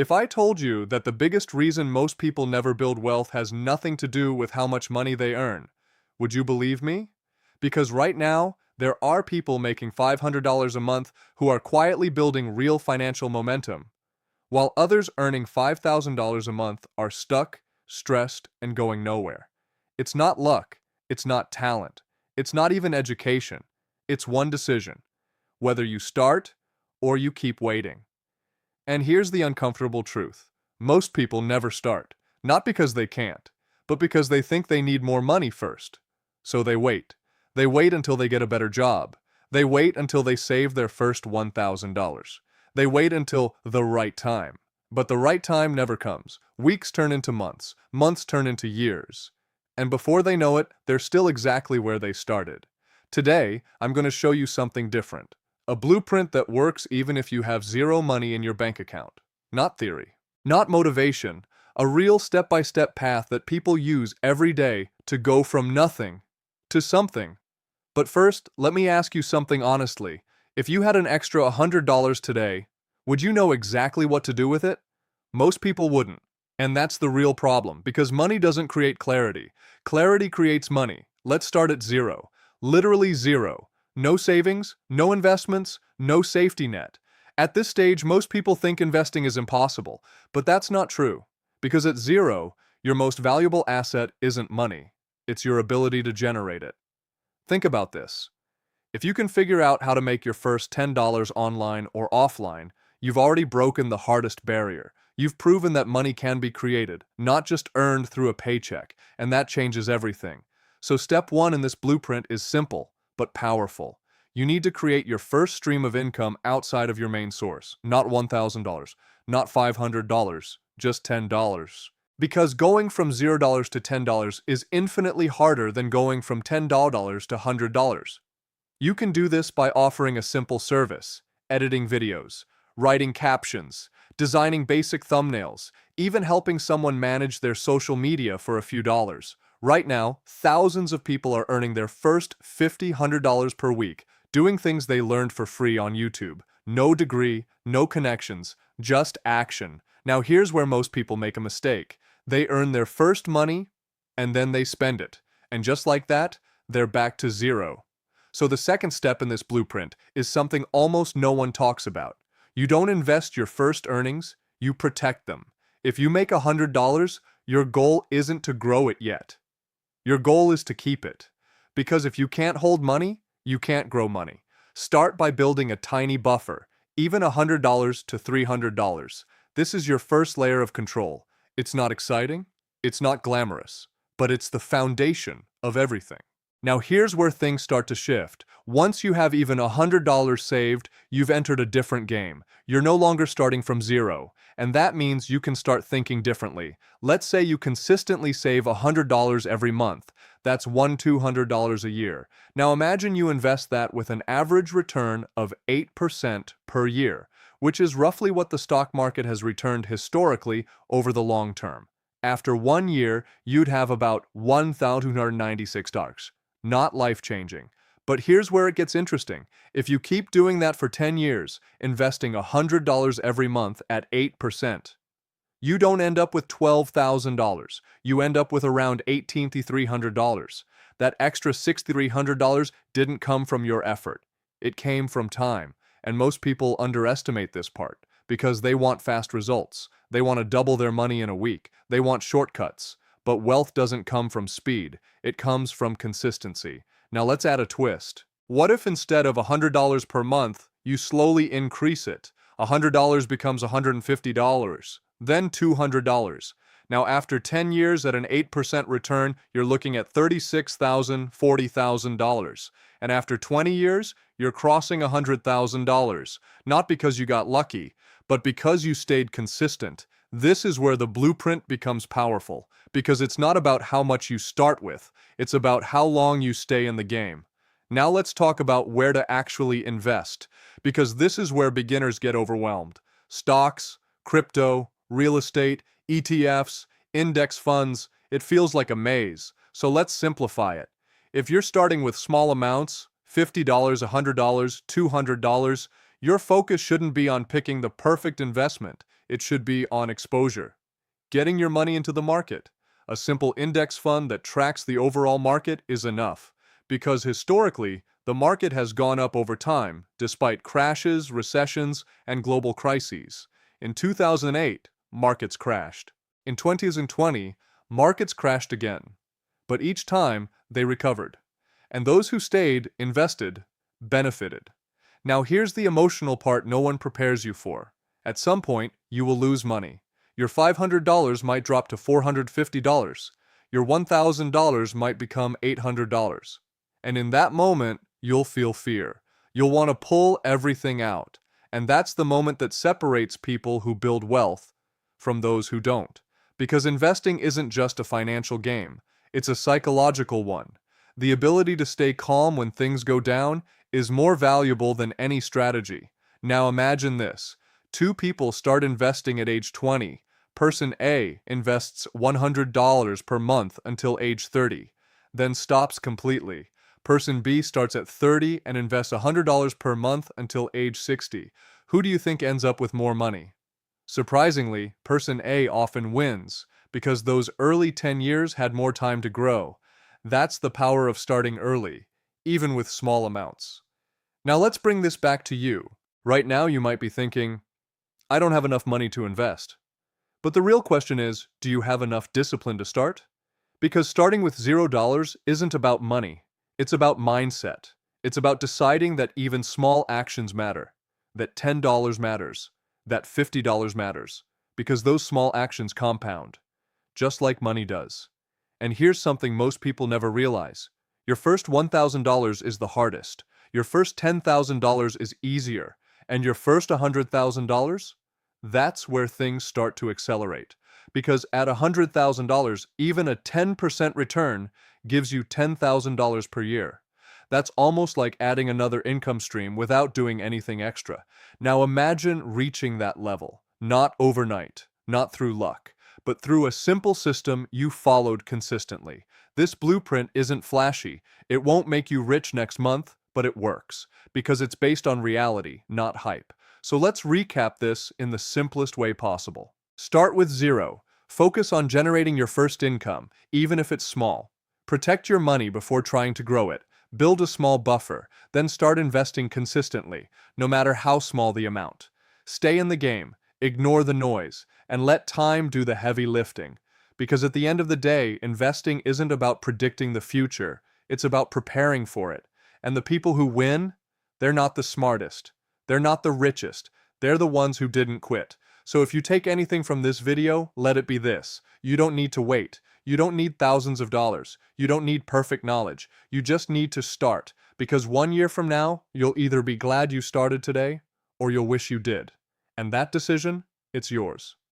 If I told you that the biggest reason most people never build wealth has nothing to do with how much money they earn, would you believe me? Because right now, there are people making $500 a month who are quietly building real financial momentum, while others earning $5,000 a month are stuck, stressed, and going nowhere. It's not luck, it's not talent, it's not even education. It's one decision: whether you start or you keep waiting. And here's the uncomfortable truth. Most people never start, not because they can't, but because they think they need more money first. So they wait. They wait until they get a better job. They wait until they save their first $1,000. They wait until the right time. But the right time never comes. Weeks turn into months. Months turn into years. And before they know it, they're still exactly where they started. Today, I'm going to show you something different. A blueprint that works even if you have zero money in your bank account. Not theory. Not motivation. A real step-by-step path that people use every day to go from nothing to something. But first, let me ask you something honestly. If you had an extra $100 today, would you know exactly what to do with it? Most people wouldn't. And that's the real problem, because money doesn't create clarity. Clarity creates money. Let's start at zero. Literally zero. No savings, no investments, no safety net. At this stage, most people think investing is impossible, but that's not true. Because at zero, your most valuable asset isn't money. It's your ability to generate it. Think about this. If you can figure out how to make your first $10 online or offline, you've already broken the hardest barrier. You've proven that money can be created, not just earned through a paycheck, and that changes everything. So step one in this blueprint is simple, but powerful. You need to create your first stream of income outside of your main source. Not $1,000, not $500, just $10. Because going from $0 to $10 is infinitely harder than going from $10 to $100. You can do this by offering a simple service, editing videos, writing captions, designing basic thumbnails, even helping someone manage their social media for a few dollars. Right now, thousands of people are earning their first $50, $100 per week, doing things they learned for free on YouTube. No degree, no connections, just action. Now here's where most people make a mistake. They earn their first money, and then they spend it. And just like that, they're back to zero. So the second step in this blueprint is something almost no one talks about. You don't invest your first earnings, you protect them. If you make $100, your goal isn't to grow it yet. Your goal is to keep it. Because if you can't hold money, you can't grow money. Start by building a tiny buffer, even $100 to $300. This is your first layer of control. It's not exciting, it's not glamorous, but it's the foundation of everything. Now here's where things start to shift. Once you have even $100 saved, you've entered a different game. You're no longer starting from zero, and that means you can start thinking differently. Let's say you consistently save $100 every month. That's $200 a year. Now imagine you invest that with an average return of 8% per year, which is roughly what the stock market has returned historically over the long term. After 1 year, you'd have about $1,296. Not life-changing. But here's where it gets interesting. If you keep doing that for 10 years, investing $100 every month at 8%, you don't end up with $12,000. You end up with around $1,800. That extra $6,300 didn't come from your effort. It came from time. And most people underestimate this part because they want fast results. They want to double their money in a week. They want shortcuts. But wealth doesn't come from speed. It comes from consistency. Now let's add a twist. What if instead of $100 per month, you slowly increase it? $100 becomes $150, then $200. Now after 10 years at an 8% return, you're looking at $36,000, $40,000. And after 20 years, you're crossing $100,000. Not because you got lucky, but because you stayed consistent. This is where the blueprint becomes powerful, because it's not about how much you start with, it's about how long you stay in the game. Now let's talk about where to actually invest, because this is where beginners get overwhelmed. Stocks, crypto, real estate, ETFs, index funds, it feels like a maze. So let's simplify it. If you're starting with small amounts, $50, $100, $200, your focus shouldn't be on picking the perfect investment. It should be on exposure. Getting your money into the market. A simple index fund that tracks the overall market is enough, because historically, the market has gone up over time, despite crashes, recessions, and global crises. In 2008, markets crashed. In 2020, markets crashed again. But each time, they recovered. And those who stayed, invested, benefited. Now here's the emotional part no one prepares you for. At some point, you will lose money. Your $500 might drop to $450. Your $1,000 might become $800. And in that moment, you'll feel fear. You'll want to pull everything out. And that's the moment that separates people who build wealth from those who don't. Because investing isn't just a financial game, it's a psychological one. The ability to stay calm when things go down is more valuable than any strategy. Now imagine this. Two people start investing at age 20. Person A invests $100 per month until age 30, then stops completely. Person B starts at 30 and invests $100 per month until age 60. Who do you think ends up with more money? Surprisingly, person A often wins, because those early 10 years had more time to grow. That's the power of starting early, even with small amounts. Now let's bring this back to you. Right now you might be thinking, I don't have enough money to invest. But the real question is, do you have enough discipline to start? Because starting with $0 isn't about money. It's about mindset. It's about deciding that even small actions matter, that $10 matters, that $50 matters, because those small actions compound, just like money does. And here's something most people never realize. Your first $1,000 is the hardest. Your first $10,000 is easier. And your first $100,000? That's where things start to accelerate. Because at $100,000, even a 10% return gives you $10,000 per year. That's almost like adding another income stream without doing anything extra. Now imagine reaching that level, not overnight, not through luck, but through a simple system you followed consistently. This blueprint isn't flashy. It won't make you rich next month, but it works, because it's based on reality, not hype. So let's recap this in the simplest way possible. Start with zero. Focus on generating your first income, even if it's small. Protect your money before trying to grow it. Build a small buffer, then start investing consistently, no matter how small the amount. Stay in the game, ignore the noise, and let time do the heavy lifting. Because at the end of the day, investing isn't about predicting the future, it's about preparing for it. And the people who win, they're not the smartest. They're not the richest. They're the ones who didn't quit. So if you take anything from this video, let it be this. You don't need to wait. You don't need thousands of dollars. You don't need perfect knowledge. You just need to start. Because 1 year from now, you'll either be glad you started today, or you'll wish you did. And that decision, it's yours.